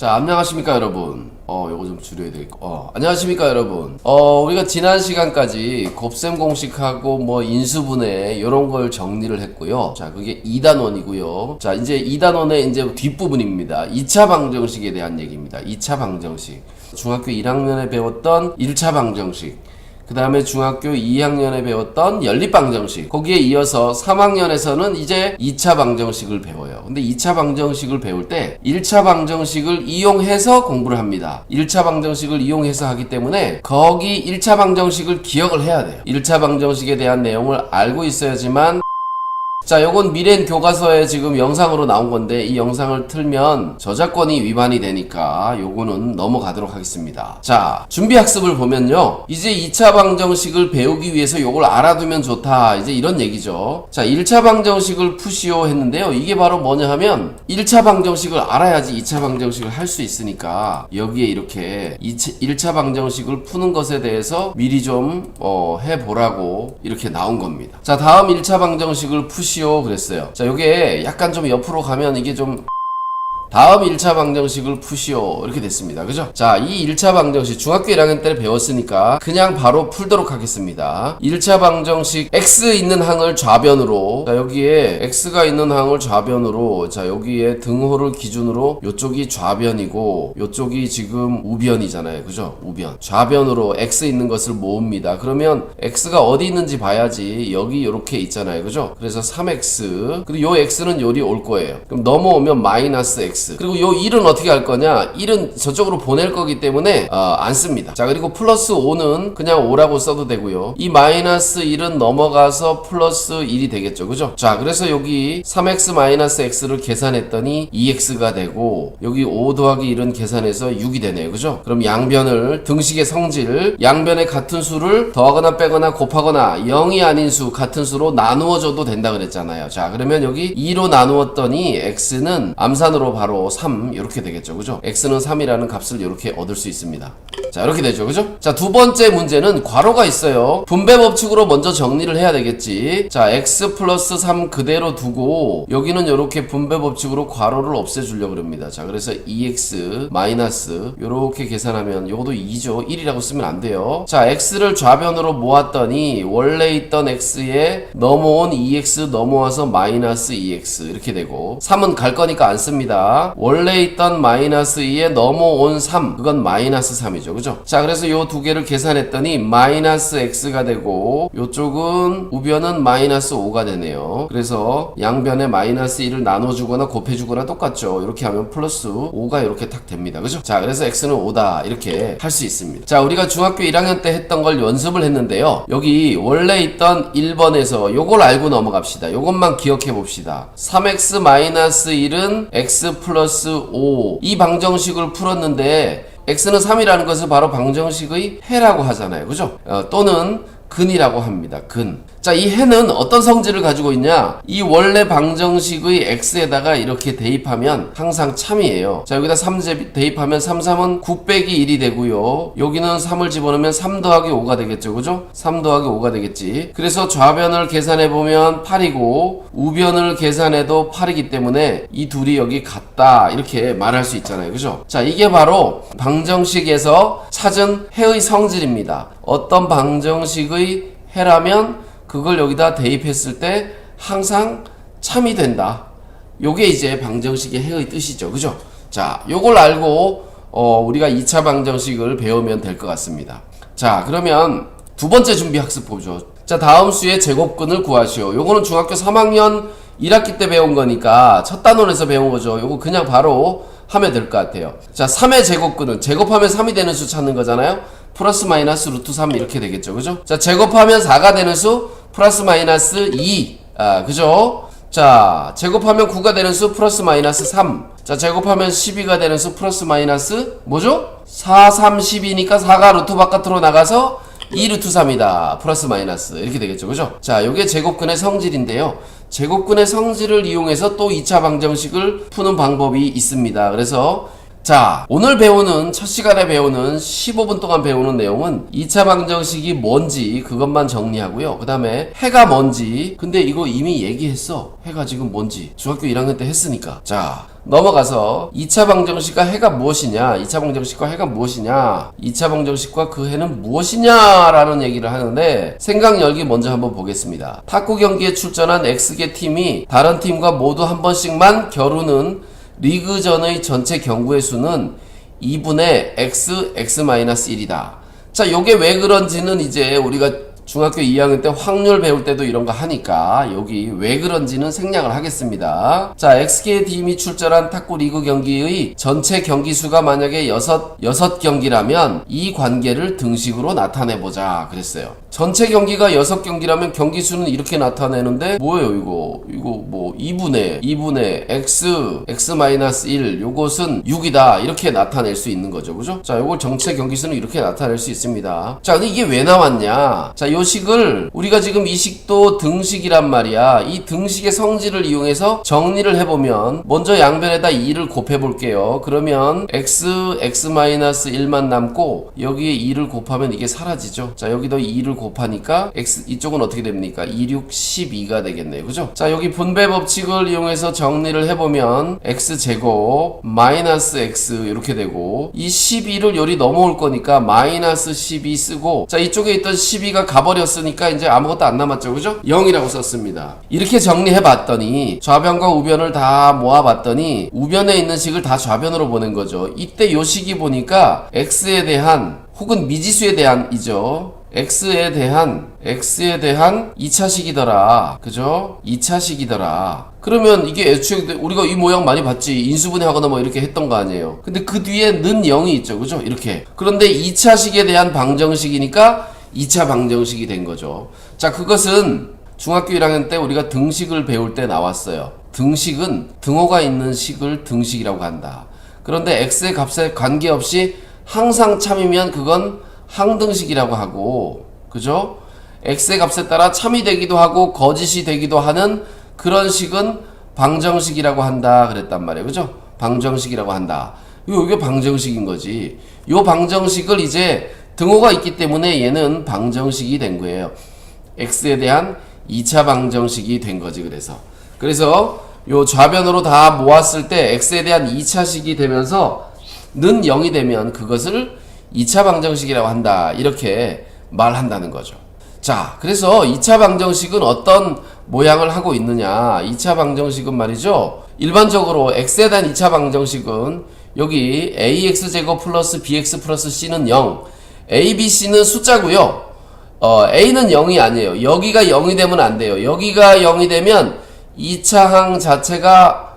자, 안녕하십니까 여러분. 요거 좀 줄여야 되겠고. 안녕하십니까 여러분. 우리가 지난 시간까지 곱셈 공식하고 뭐 인수분해 요런 걸 정리를 했고요. 자, 그게 2단원이고요. 자, 이제 2단원의 이제 뒷부분입니다. 2차 방정식에 대한 얘기입니다. 2차 방정식. 중학교 1학년에 배웠던 1차 방정식. 그 다음에 중학교 2학년에 배웠던 연립방정식, 거기에 이어서 3학년에서는 이제 2차 방정식을 배워요. 근데 2차 방정식을 배울 때 1차 방정식을 이용해서 공부를 합니다. 1차 방정식을 이용해서 하기 때문에 거기 1차 방정식을 기억을 해야 돼요. 1차 방정식에 대한 내용을 알고 있어야지만. 자, 요건 미래엔 교과서에 지금 영상으로 나온 건데 이 영상을 틀면 저작권이 위반이 되니까 요거는 넘어가도록 하겠습니다. 자, 준비학습을 보면요, 이제 2차 방정식을 배우기 위해서 요걸 알아두면 좋다, 이제 이런 얘기죠. 자, 1차 방정식을 푸시오 했는데요, 이게 바로 뭐냐 하면 1차 방정식을 알아야지 2차 방정식을 할 수 있으니까 여기에 이렇게 1차 방정식을 푸는 것에 대해서 미리 좀 해보라고 이렇게 나온 겁니다. 자, 다음 1차 방정식을 푸시오 그랬어요. 자, 요게 약간 좀 옆으로 가면 이게 좀 다음 1차 방정식을 푸시오 이렇게 됐습니다. 그죠? 자, 이 1차 방정식 중학교 1학년 때 배웠으니까 그냥 바로 풀도록 하겠습니다. 1차 방정식 x 있는 항을 좌변으로, 자, 여기에 x가 있는 항을 좌변으로, 자, 여기에 등호를 기준으로 요쪽이 좌변이고 요쪽이 지금 우변이잖아요. 그죠? 우변. 좌변으로 x 있는 것을 모읍니다. 그러면 x가 어디 있는지 봐야지. 여기 요렇게 있잖아요. 그죠? 그래서 3x, 그리고 요 x는 요리 올 거예요. 그럼 넘어오면 마이너스 x. 그리고 요 1은 어떻게 할 거냐? 1은 저쪽으로 보낼 거기 때문에 안 씁니다. 자, 그리고 플러스 5는 그냥 5라고 써도 되고요. 이 마이너스 1은 넘어가서 플러스 1이 되겠죠. 그죠? 자, 그래서 여기 3x 마이너스 x를 계산했더니 2x가 되고, 여기 5 더하기 1은 계산해서 6이 되네요. 그죠? 그럼 양변을, 등식의 성질, 양변의 같은 수를 더하거나 빼거나 곱하거나 0이 아닌 수, 같은 수로 나누어줘도 된다 그랬잖아요. 자, 그러면 여기 2로 나누었더니 x는 암산으로 바로 3 이렇게 되겠죠. 그죠? x는 3이라는 값을 이렇게 얻을 수 있습니다. 자, 이렇게 되죠. 그죠? 자, 두 번째 문제는 괄호가 있어요. 분배 법칙으로 먼저 정리를 해야 되겠지. 자, x 플러스 3 그대로 두고 여기는 이렇게 분배 법칙으로 괄호를 없애주려고 그럽니다. 자, 그래서 2x 마이너스 요렇게 계산하면 요것도 2죠. 1이라고 쓰면 안 돼요. 자, x를 좌변으로 모았더니 원래 있던 x에 넘어온 2x 넘어와서 마이너스 2x 이렇게 되고, 3은 갈 거니까 안 씁니다. 원래 있던 마이너스 2에 넘어온 3, 그건 마이너스 3이죠. 그죠? 자, 그래서 요 두 개를 계산했더니 마이너스 x가 되고 요쪽은 우변은 마이너스 5가 되네요. 그래서 양변에 마이너스 1을 나눠주거나 곱해주거나 똑같죠. 이렇게 하면 플러스 5가 이렇게 탁 됩니다. 그죠? 자, 그래서 x는 5다 이렇게 할 수 있습니다. 자, 우리가 중학교 1학년 때 했던 걸 연습을 했는데요, 여기 원래 있던 1번에서 요걸 알고 넘어갑시다. 요것만 기억해 봅시다. 3x 마이너스 1은 x 플러스 5, 이 방정식을 풀었는데 x는 3이라는 것을 바로 방정식의 해라고 하잖아요. 그죠? 또는 근이라고 합니다. 근. 자, 이 해는 어떤 성질을 가지고 있냐? 이 원래 방정식의 x에다가 이렇게 대입하면 항상 참이에요. 자, 여기다 3 대입하면 3, 3은 9 빼기 1이 되고요. 여기는 3을 집어넣으면 3 더하기 5가 되겠죠. 그죠? 3 더하기 5가 되겠지. 그래서 좌변을 계산해보면 8이고 우변을 계산해도 8이기 때문에 이 둘이 여기 같다 이렇게 말할 수 있잖아요. 그죠? 자, 이게 바로 방정식에서 찾은 해의 성질입니다. 어떤 방정식의 해라면 그걸 여기다 대입했을 때 항상 참이 된다. 요게 이제 방정식의 해의 뜻이죠. 그죠? 자, 요걸 알고 우리가 2차 방정식을 배우면 될 것 같습니다. 자, 그러면 두 번째 준비 학습 보죠. 자, 다음 수의 제곱근을 구하시오. 요거는 중학교 3학년 1학기 때 배운 거니까 첫 단원에서 배운 거죠. 요거 그냥 바로 하면 될 것 같아요. 자, 3의 제곱근은 제곱하면 3이 되는 수 찾는 거잖아요. 플러스 마이너스 루트 3 이렇게 되겠죠. 그죠? 자, 제곱하면 4가 되는 수 플러스 마이너스 2. 그죠? 자, 제곱하면 9가 되는 수 플러스 마이너스 3. 자, 제곱하면 12가 되는 수 플러스 마이너스 뭐죠? 4, 3, 12니까 4가 루트 바깥으로 나가서 2 루트 3이다. 플러스 마이너스 이렇게 되겠죠. 그죠? 자, 요게 제곱근의 성질인데요, 제곱근의 성질을 이용해서 또 2차 방정식을 푸는 방법이 있습니다. 그래서 자, 오늘 배우는 첫 시간에 배우는 15분 동안 배우는 내용은 2차 방정식이 뭔지 그것만 정리하고요. 그 다음에 해가 뭔지, 근데 이거 이미 얘기했어. 해가 지금 뭔지 중학교 1학년 때 했으니까. 자, 넘어가서 2차 방정식과 해가 무엇이냐, 2차 방정식과 해가 무엇이냐, 2차 방정식과 그 해는 무엇이냐라는 얘기를 하는데, 생각 열기 먼저 한번 보겠습니다. 탁구 경기에 출전한 X개 팀이 다른 팀과 모두 한 번씩만 겨루는 리그전의 전체 경구의 수는 2분의 x-1이다. 자, 요게 왜 그런지는 이제 우리가 중학교 2학년 때 확률 배울 때도 이런 거 하니까 여기 왜 그런지는 생략을 하겠습니다. 자, X개 팀이 출전한 탁구 리그 경기의 전체 경기 수가 만약에 6경기라면 이 관계를 등식으로 나타내보자 그랬어요. 전체 경기가 6경기라면 경기 수는 이렇게 나타내는데 뭐예요 이거 뭐 2분의 x-1 요것은 6이다 이렇게 나타낼 수 있는 거죠. 그죠? 자, 요걸 전체 경기 수는 이렇게 나타낼 수 있습니다. 자, 근데 이게 왜 나왔냐? 자, 요 식을 우리가 지금 이 식도 등식이란 말이야. 이 등식의 성질을 이용해서 정리를 해보면 먼저 양변에다 2를 곱해 볼게요. 그러면 x-1만 남고 여기에 2를 곱하면 이게 사라지죠. 자, 여기도 2를 곱하니까 x 이쪽은 어떻게 됩니까? 2, 6, 12가 되겠네요. 그죠? 자, 여기 분배 법칙을 이용해서 정리를 해보면 x제곱 마이너스 x 이렇게 되고 이 12를 요리 넘어올 거니까 마이너스 12 쓰고, 자, 이쪽에 있던 12가 가버렸으니까 이제 아무것도 안 남았죠. 그죠? 0이라고 썼습니다. 이렇게 정리해 봤더니 좌변과 우변을 다 모아봤더니 우변에 있는 식을 다 좌변으로 보낸 거죠. 이때 요 식이 보니까 x에 대한 혹은 미지수에 대한이죠. x에 대한 2차식이더라. 그죠? 2차식이더라. 그러면 이게 애초에 우리가 이 모양 많이 봤지. 인수분해 하거나 뭐 이렇게 했던 거 아니에요. 근데 그 뒤에 는 0이 있죠. 그죠? 이렇게. 그런데 2차식에 대한 방정식이니까 2차 방정식이 된 거죠. 자, 그것은 중학교 1학년 때 우리가 등식을 배울 때 나왔어요. 등식은 등호가 있는 식을 등식이라고 한다. 그런데 x의 값에 관계없이 항상 참이면 그건 항등식이라고 하고, 그죠? x의 값에 따라 참이 되기도 하고 거짓이 되기도 하는 그런 식은 방정식이라고 한다 그랬단 말이에요. 그죠? 방정식이라고 한다. 이게 방정식인 거지. 요 방정식을 이제 등호가 있기 때문에 얘는 방정식이 된 거예요. x에 대한 2차 방정식이 된 거지. 그래서 요 좌변으로 다 모았을 때 x에 대한 2차식이 되면서 는 0이 되면 그것을 2차 방정식이라고 한다. 이렇게 말한다는 거죠. 자, 그래서 2차 방정식은 어떤 모양을 하고 있느냐. 2차 방정식은 말이죠. 일반적으로 x에 대한 2차 방정식은 여기 ax제곱 플러스 bx 플러스 c는 0. a, b, c는 숫자고요. a는 0이 아니에요. 여기가 0이 되면 안 돼요. 여기가 0이 되면 2차 항 자체가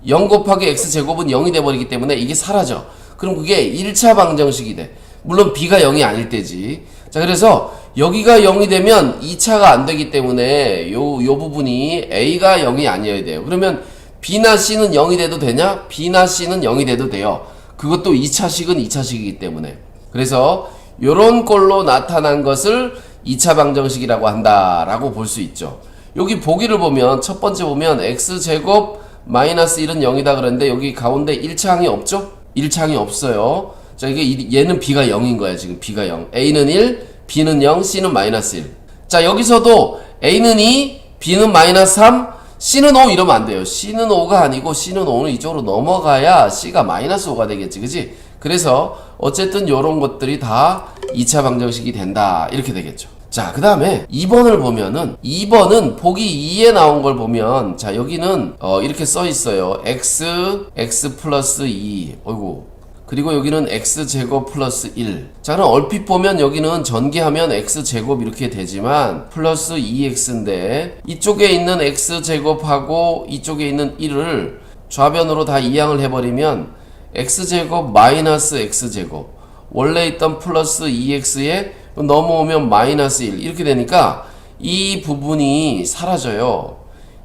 0 곱하기 x제곱은 0이 돼버리기 때문에 이게 사라져. 그럼 그게 1차 방정식이 돼. 물론 b가 0이 아닐 때지. 자, 그래서 여기가 0이 되면 2차가 안 되기 때문에 요 부분이 a가 0이 아니어야 돼요. 그러면 b나 c는 0이 돼도 되냐? b나 c는 0이 돼도 돼요. 그것도 2차식은 2차식이기 때문에. 그래서 요런 꼴로 나타난 것을 2차 방정식이라고 한다라고 볼 수 있죠. 여기 보기를 보면 첫 번째 보면 x제곱 마이너스 1은 0이다 그랬는데 여기 가운데 1차항이 없죠? 1차항이 없어요. 자, 얘는 b가 0인 거야. 지금 b가 0. a는 1, b는 0, c는 마이너스 1. 자, 여기서도 a는 2, b는 마이너스 3, c는 5 이러면 안 돼요. c는 5가 아니고 c는 5는 이쪽으로 넘어가야 c가 마이너스 5가 되겠지. 그지? 그래서 어쨌든 요런 것들이 다 2차 방정식이 된다. 이렇게 되겠죠. 자, 그 다음에 2번을 보면은 2번은 보기 2에 나온 걸 보면, 자, 여기는 이렇게 써 있어요. x 플러스 2. 어이구. 그리고 여기는 x제곱 플러스 1. 자, 그럼 얼핏 보면 여기는 전개하면 x제곱 이렇게 되지만 플러스 2x인데 이쪽에 있는 x제곱하고 이쪽에 있는 1을 좌변으로 다 이항을 해버리면 x제곱 마이너스 x제곱, 원래 있던 플러스 2x에 넘어오면 마이너스 1 이렇게 되니까 이 부분이 사라져요.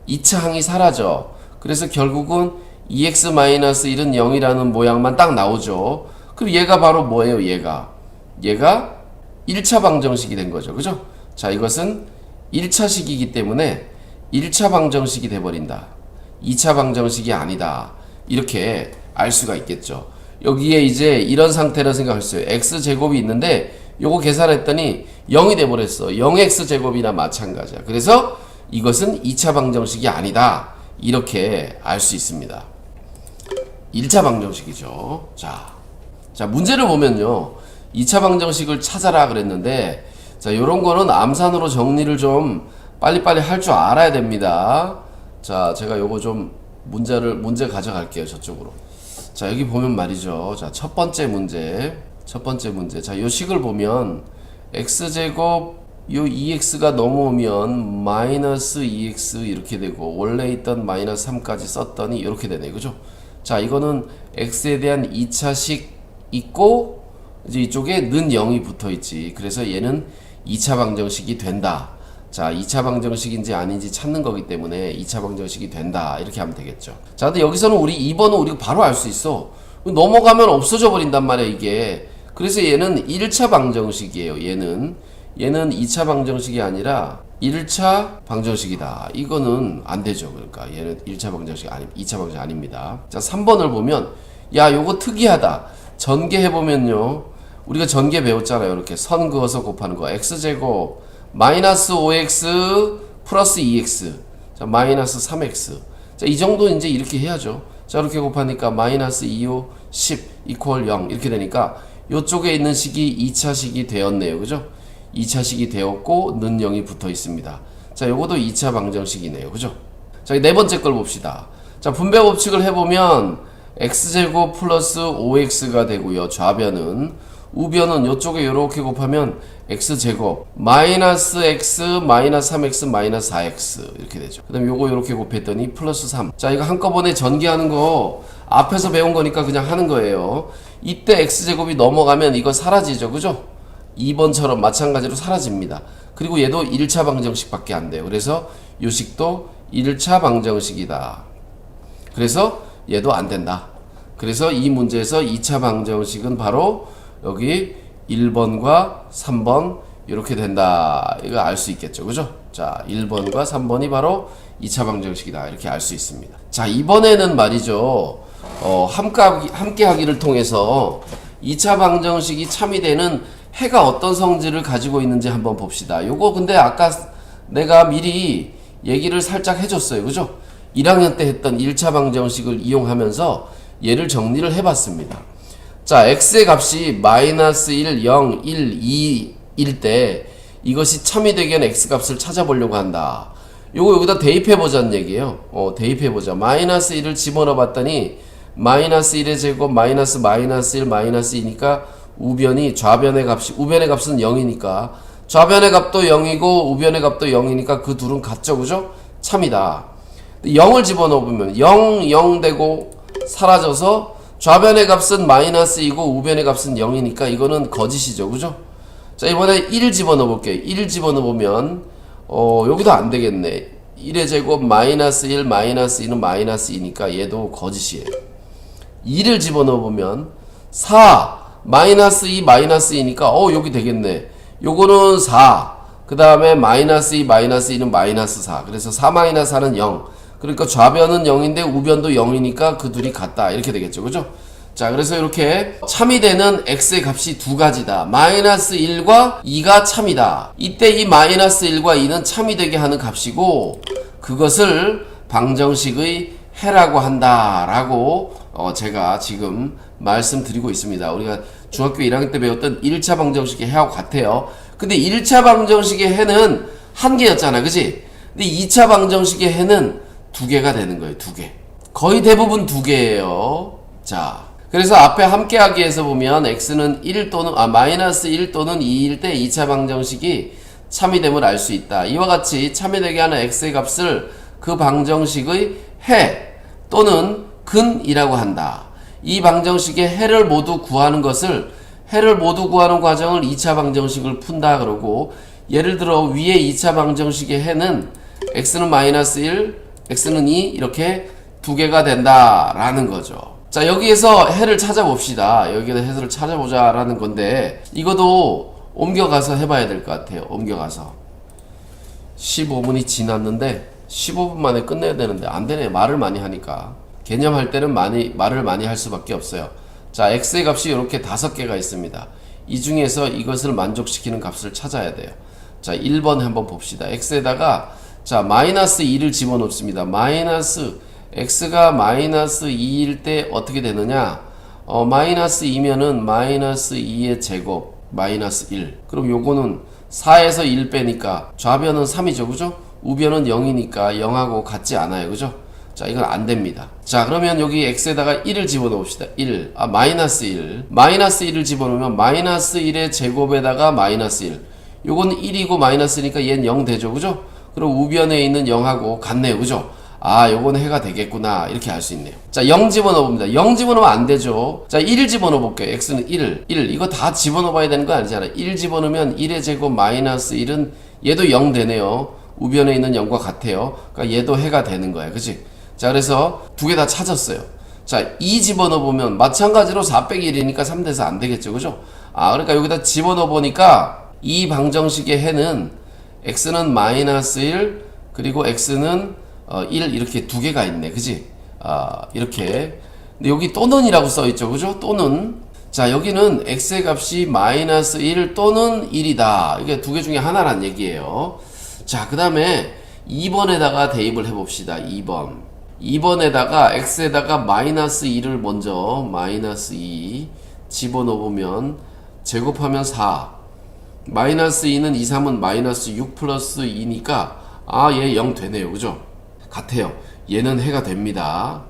2차 항이 사라져. 그래서 결국은 2x-1은 0이라는 모양만 딱 나오죠. 그럼 얘가 바로 뭐예요? 얘가 1차 방정식이 된 거죠. 그죠? 자, 이것은 1차식이기 때문에 1차 방정식이 돼버린다. 2차 방정식이 아니다. 이렇게 알 수가 있겠죠. 여기에 이제 이런 상태라 생각했어요. x제곱이 있는데 요거 계산했더니 0이 돼버렸어. 0x제곱이나 마찬가지야. 그래서 이것은 2차 방정식이 아니다. 이렇게 알 수 있습니다. 1차 방정식이죠. 자, 문제를 보면요. 2차 방정식을 찾아라 그랬는데, 자, 요런 거는 암산으로 정리를 좀 빨리빨리 할 줄 알아야 됩니다. 자, 제가 요거 좀 문제 가져갈게요. 저쪽으로. 자, 여기 보면 말이죠. 자, 첫 번째 문제. 자, 요 식을 보면, x제곱, 요 2x가 넘어오면 마이너스 2x 이렇게 되고 원래 있던 마이너스 3까지 썼더니 이렇게 되네. 그죠? 자, 이거는 x에 대한 2차식 있고 이제 이쪽에 는 0이 붙어 있지. 그래서 얘는 2차 방정식이 된다. 자, 2차 방정식인지 아닌지 찾는 거기 때문에 2차 방정식이 된다. 이렇게 하면 되겠죠. 자, 근데 여기서는 우리 2번은 우리가 바로 알 수 있어. 넘어가면 없어져 버린단 말이야, 이게. 그래서 얘는 1차 방정식이에요. 얘는 2차 방정식이 아니라 1차 방정식이다. 이거는 안 되죠. 그러니까 얘는 1차 방정식 아니 2차 방정식 아닙니다. 자, 3번을 보면 야, 요거 특이하다. 전개해보면요. 우리가 전개 배웠잖아요. 이렇게 선 그어서 곱하는 거. x제곱 마이너스 5x 플러스 2x 자, 마이너스 3x 자, 이 정도 이제 이렇게 해야죠. 자, 이렇게 곱하니까 마이너스 2, 5, 10 이퀄 0 이렇게 되니까 요쪽에 있는 식이 2차식이 되었네요. 그죠? 2차식이 되었고 는 0이 붙어 있습니다. 자, 요것도 2차 방정식이네요. 그죠? 자, 네 번째 걸 봅시다. 자, 분배 법칙을 해보면 x제곱 플러스 5x가 되고요. 좌변은 우변은 요쪽에 요렇게 곱하면 x제곱 마이너스 x 마이너스 3x 마이너스 4x 이렇게 되죠. 그 다음에 요거 요렇게 곱했더니 플러스 3. 자, 이거 한꺼번에 전개하는 거 앞에서 배운 거니까 그냥 하는 거예요. 이때 x제곱이 넘어가면 이거 사라지죠. 그죠? 2번처럼 마찬가지로 사라집니다. 그리고 얘도 1차 방정식 밖에 안 돼요. 그래서 요 식도 1차 방정식이다. 그래서 얘도 안 된다. 그래서 이 문제에서 2차 방정식은 바로 여기 1번과 3번 이렇게 된다. 이거 알 수 있겠죠. 그죠? 자, 1번과 3번이 바로 2차 방정식이다. 이렇게 알 수 있습니다. 자, 이번에는 말이죠. 함께 하기를 통해서 2차 방정식이 참이되는 해가 어떤 성질을 가지고 있는지 한번 봅시다. 요거 근데 아까 내가 미리 얘기를 살짝 해줬어요. 그죠? 1학년 때 했던 1차 방정식을 이용하면서 얘를 정리를 해봤습니다. 자, x의 값이 마이너스 1, 0, 1, 2일 때 이것이 참이 되기 위한 x 값을 찾아보려고 한다. 요거 여기다 대입해보자는 얘기예요. 대입해보자. 마이너스 1을 집어넣어 봤더니 마이너스 1의 제곱 마이너스 1 마이너스 2니까 우변이 좌변의 값이 우변의 값은 0이니까 좌변의 값도 0이고 우변의 값도 0이니까 그 둘은 같죠. 그죠? 참이다. 0을 집어넣으면 0, 0 되고 사라져서 좌변의 값은 마이너스 2고 우변의 값은 0이니까 이거는 거짓이죠. 그죠? 자, 이번에 1 집어넣어 볼게요. 1 집어넣어 보면 여기도 안 되겠네. 1의 제곱 마이너스 1 마이너스 2는 마이너스 2니까 얘도 거짓이에요. 2를 집어넣어 보면 4 마이너스 2 마이너스 2니까 여기 되겠네. 요거는 4 그 다음에 마이너스 2 마이너스 2는 마이너스 4 그래서 4 마이너스 4는 0 그러니까 좌변은 0인데 우변도 0이니까 그 둘이 같다 이렇게 되겠죠. 그죠? 자, 그래서 이렇게 참이 되는 x의 값이 두 가지다. 마이너스 1과 2가 참이다. 이때 이 마이너스 1과 2는 참이 되게 하는 값이고 그것을 방정식의 해라고 한다라고 제가 지금 말씀드리고 있습니다. 우리가 중학교 1학년 때 배웠던 1차 방정식의 해하고 같아요. 근데 1차 방정식의 해는 한 개였잖아. 그치? 근데 2차 방정식의 해는 두 개가 되는 거예요. 두 개. 거의 대부분 두 개예요. 자, 그래서 앞에 함께하기에서 보면 x는 1 또는 마이너스 1 또는 2일 때 2차 방정식이 참이됨을 알 수 있다. 이와 같이 참이되게 하는 x의 값을 그 방정식의 해 또는 근이라고 한다. 이 방정식의 해를 모두 구하는 것을 해를 모두 구하는 과정을 2차 방정식을 푼다 그러고 예를 들어 위에 2차 방정식의 해는 x는 마이너스 1, x는 2 이렇게 두 개가 된다라는 거죠. 자, 여기에서 해를 찾아봅시다. 여기에서 해를 찾아보자라는 건데 이것도 옮겨가서 해봐야 될 것 같아요. 옮겨가서 15분이 지났는데 15분 만에 끝내야 되는데 안 되네. 말을 많이 하니까 개념할 때는 말을 많이 할 수밖에 없어요. 자, x의 값이 이렇게 5개가 있습니다. 이 중에서 이것을 만족시키는 값을 찾아야 돼요. 자, 1번 한번 봅시다. x에다가 자, 마이너스 2를 집어넣습니다. x가 마이너스 2일 때 어떻게 되느냐? 마이너스 2면은 마이너스 2의 제곱 마이너스 1. 그럼 요거는 4에서 1 빼니까 좌변은 3이죠. 그죠? 우변은 0이니까 0하고 같지 않아요. 그죠? 자, 이건 안 됩니다. 자, 그러면 여기 x에다가 1을 집어넣읍시다. 마이너스 1. 마이너스 1을 집어넣으면 마이너스 1의 제곱에다가 마이너스 1. 요건 1이고 마이너스니까 얘는 0 되죠. 그죠? 그럼 우변에 있는 0하고 같네요. 그죠? 아, 요건 해가 되겠구나. 이렇게 알 수 있네요. 자, 0 집어넣어봅니다. 0 집어넣으면 안 되죠. 자, 1 집어넣어볼게요. x는 1. 이거 다 집어넣어봐야 되는 거 아니잖아요. 1 집어넣으면 1의 제곱 마이너스 1은 얘도 0 되네요. 우변에 있는 0과 같아요. 그러니까 얘도 해가 되는 거야. 그치? 자, 그래서 두 개 다 찾았어요. 자, 2 집어넣어보면 마찬가지로 4 빼기 1이니까 3 돼서 안 되겠죠. 그죠? 아, 그러니까 여기다 집어넣어보니까 이 방정식의 해는 x는 마이너스 1 그리고 x는 1 이렇게 두 개가 있네. 그지? 이렇게. 근데 여기 또는이라고 써있죠. 그죠? 또는. 자, 여기는 x의 값이 마이너스 1 또는 1이다. 이게 두 개 중에 하나란 얘기예요. 자, 그 다음에 2번에다가 대입을 해봅시다. 2번에다가 x에다가 마이너스 2를 먼저 마이너스 2 집어넣어보면 제곱하면 4 마이너스 2는 2, 3은 마이너스 6 플러스 2니까 얘 0 되네요. 그죠? 같아요. 얘는 해가 됩니다.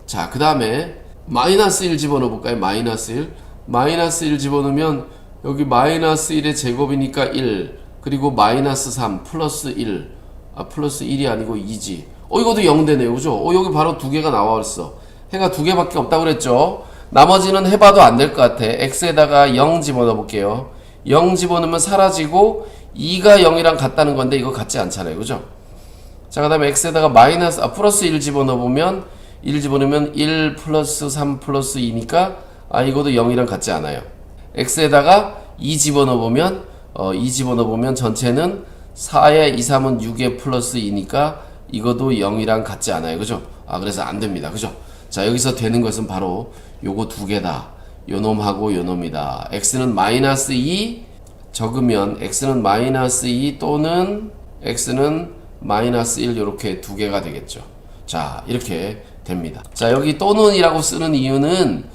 자, 그 다음에 마이너스 1 집어넣어 볼까요? 마이너스 1 집어넣으면 여기 마이너스 1의 제곱이니까 1 그리고 마이너스 3 플러스 1 플러스 1이 아니고 2지. 이것도 0 되네요. 그죠? 여기 바로 두 개가 나와있어. 해가 두 개밖에 없다고 그랬죠? 나머지는 해봐도 안 될 것 같아. x에다가 0 집어넣어 볼게요. 0 집어넣으면 사라지고 2가 0이랑 같다는 건데 이거 같지 않잖아요. 그죠? 자, 그 다음에 x에다가 플러스 1 집어넣으면 1 플러스 3 플러스 2니까 이것도 0이랑 같지 않아요. x에다가 2 집어넣으면 2 집어넣으면 전체는 4에 2, 3은 6에 플러스 2니까 이것도 0이랑 같지 않아요. 그죠? 그래서 안 됩니다. 그죠? 자, 여기서 되는 것은 바로 요거 두 개다. 요놈하고 요놈이다. x는 마이너스 2 적으면 x는 마이너스 2 또는 x는 마이너스 1 이렇게 두 개가 되겠죠. 자, 이렇게 됩니다. 자, 여기 또는이라고 쓰는 이유는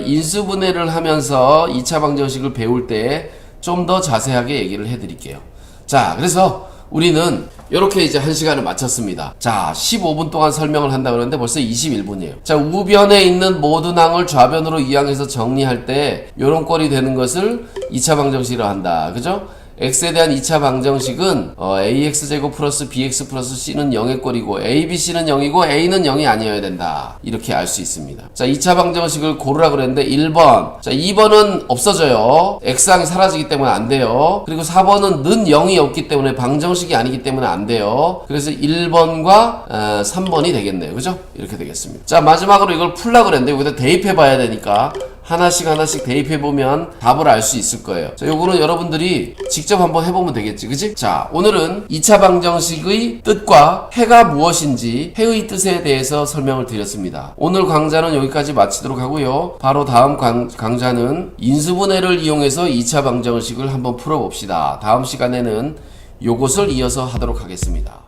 인수분해를 하면서 2차 방정식을 배울 때 좀 더 자세하게 얘기를 해드릴게요. 자, 그래서 우리는 이렇게 이제 1시간을 마쳤습니다. 자, 15분 동안 설명을 한다 그러는데 벌써 21분이에요. 자, 우변에 있는 모든 항을 좌변으로 이항해서 정리할 때 요런 꼴이 되는 것을 2차 방정식이라 한다. 그죠? x에 대한 2차 방정식은 ax제곱 플러스 bx 플러스 c는 0의 꼴이고 abc는 0이고 a는 0이 아니어야 된다. 이렇게 알 수 있습니다. 자, 2차 방정식을 고르라 그랬는데 1번. 자, 2번은 없어져요. x항이 사라지기 때문에 안 돼요. 그리고 4번은 는 0이 없기 때문에 방정식이 아니기 때문에 안 돼요. 그래서 1번과 3번이 되겠네요. 그죠? 이렇게 되겠습니다. 자, 마지막으로 이걸 풀라 그랬는데 여기다 대입해 봐야 되니까 하나씩 대입해보면 답을 알 수 있을 거예요. 자, 요거는 여러분들이 직접 한번 해보면 되겠지. 그치? 자, 오늘은 2차 방정식의 뜻과 해가 무엇인지 해의 뜻에 대해서 설명을 드렸습니다. 오늘 강좌는 여기까지 마치도록 하고요. 바로 다음 강좌는 인수분해를 이용해서 2차 방정식을 한번 풀어봅시다. 다음 시간에는 요것을 이어서 하도록 하겠습니다.